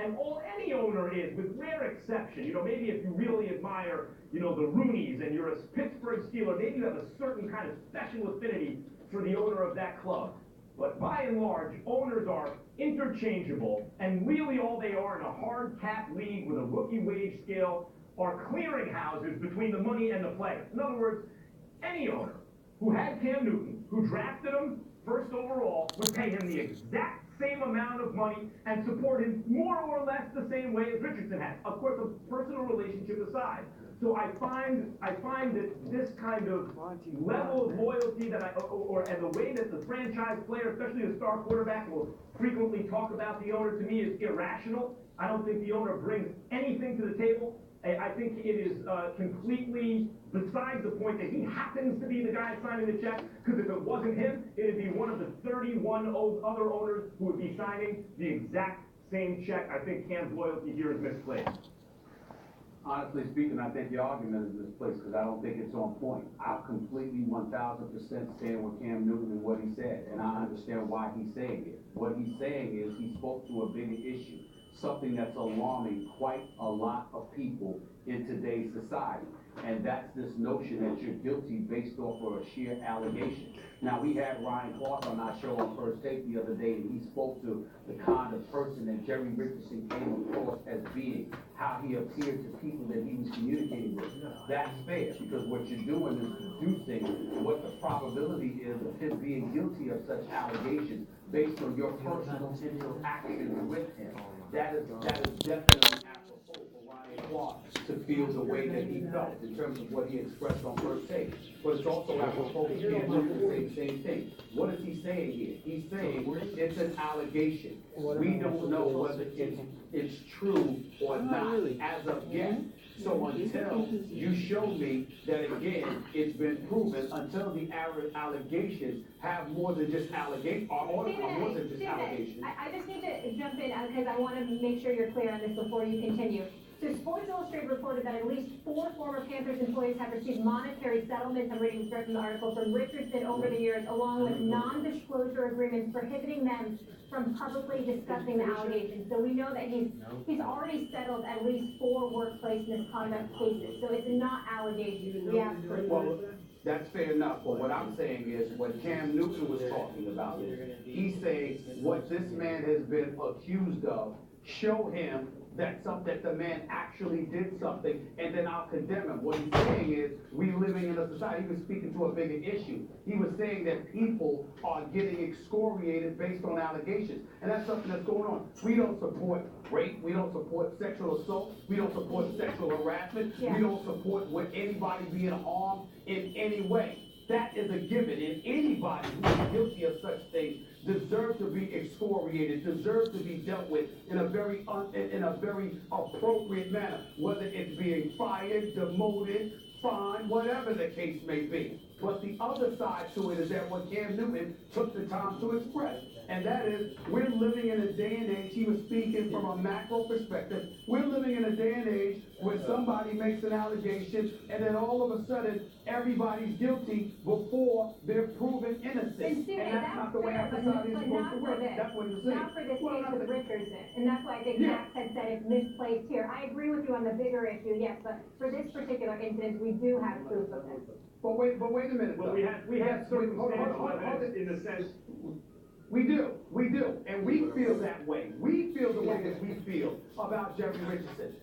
and any owner is, with rare exception. Maybe if you really admire, the Rooneys and you're a Pittsburgh Steeler, maybe you have a certain kind of special affinity for the owner of that club. But by and large, owners are interchangeable, and really all they are in a hard cap league with a rookie wage scale are clearinghouses between the money and the player. In other words, any owner who had Cam Newton, who drafted him first overall, would pay him the exact same amount of money and support him more or less the same way as Richardson has. Of course, a personal relationship aside. So I find that this kind of level of loyalty that and the way that the franchise player, especially the star quarterback, will frequently talk about the owner, to me is irrational. I don't think the owner brings anything to the table. I think it is completely besides the point that he happens to be the guy signing the check, because if it wasn't him, it'd be one of the 31 other owners who would be signing the exact same check. I think Cam's loyalty here is misplaced. Honestly speaking, I think your argument is misplaced because I don't think it's on point. I completely 1000% stand with Cam Newton and what he said, and I understand why he's saying it. What he's saying is he spoke to a bigger issue, something that's alarming quite a lot of people in today's society. And that's this notion that you're guilty based off of a sheer allegation. Now, we had Ryan Clark on our show on First Take the other day, and he spoke to the kind of person that Jerry Richardson came across as being, how he appeared to people that he was communicating with. That's fair, because what you're doing is deducing what the probability is of him being guilty of such allegations based on your personal interactions with him. That is definitely apropos for Ryan Clark to feel the way that he felt in terms of what he expressed on First Take. But it's also apropos for Cam Newton to say the same thing. What is he saying here? He's saying it's an allegation. We don't know whether it's true or not as of yet. So until you show me that, again, it's been proven, until the allegations have more than just allegations, or more than just allegations. I just need to jump in because I want to make sure you're clear on this before you continue. So Sports Illustrated reported that at least 4 former Panthers employees have received monetary settlements, I'm reading from the article, from Richardson over the years, along with non-disclosure agreements prohibiting them from publicly discussing the allegations. So we know that he's already settled at least 4 workplace misconduct cases. So it's not allegations. We have proof. Well, that's fair enough, but what I'm saying is, what Cam Newton was talking about is, he's saying what this man has been accused of, show him that the man actually did something, and then I'll condemn him. What he's saying is, we're living in a society. He was speaking to a bigger issue. He was saying that people are getting excoriated based on allegations, and that's something that's going on. We don't support rape. We don't support sexual assault. We don't support sexual harassment. We don't support anybody being harmed in any way. That is a given, and anybody who is guilty of such things deserves to be excoriated, deserves to be dealt with in a very appropriate manner, whether it's being fired, demoted, fined, whatever the case may be. But the other side to it is that what Cam Newton took the time to express, and that is, we're living in a day and age, he was speaking from a macro perspective, we're living in a day and age where somebody makes an allegation, and then all of a sudden, everybody's guilty before they're proven innocent. And that's not the way our society is supposed to work. That's what you're saying. Not for this case with Richardson. And that's why I think Max had said it's misplaced here. I agree with you on the bigger issue, yes, but for this particular incident, we do have proof of this. But wait a minute. Well, we have circumstantial evidence in the sense. We do, and we feel that way. We feel the way that we feel about Jerry Richardson.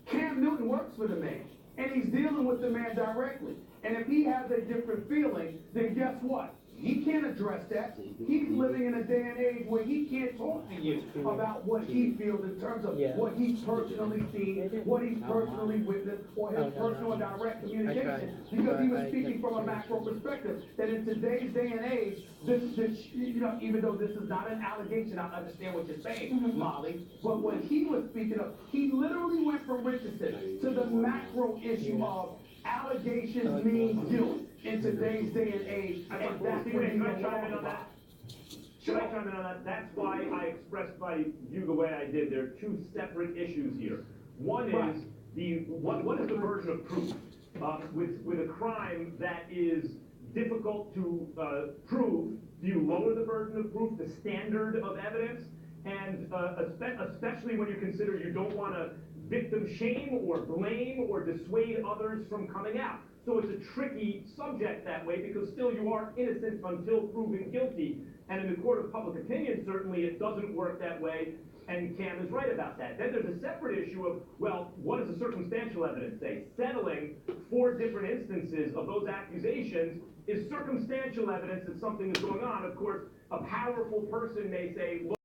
Cam Newton works for the man, and he's dealing with the man directly. And if he has a different feeling, then guess what? He can't address that. He's living in a day and age where he can't talk to you about what he feels in terms of what he's personally seen, what he's personally witnessed, or his personal direct communication, because he was speaking from a macro perspective. That in today's day and age, even though this is not an allegation, I understand what you're saying, Molly, but when he was speaking of, he literally went from Richardson to the macro issue of allegations means guilt in today's day and age, and that's what he's going to talk about. Should I chime in on that? That's why I expressed my view the way I did. There are 2 separate issues here. One is what is the burden of proof with a crime that is difficult to prove? Do you lower the burden of proof, the standard of evidence? and especially when you consider you don't want to victim shame or blame or dissuade others from coming out. So it's a tricky subject that way, because still you are innocent until proven guilty. And in the court of public opinion, certainly it doesn't work that way, and Cam is right about that. Then there's a separate issue of, well, what does the circumstantial evidence say? Settling 4 different instances of those accusations is circumstantial evidence that something is going on. Of course, a powerful person may say, look,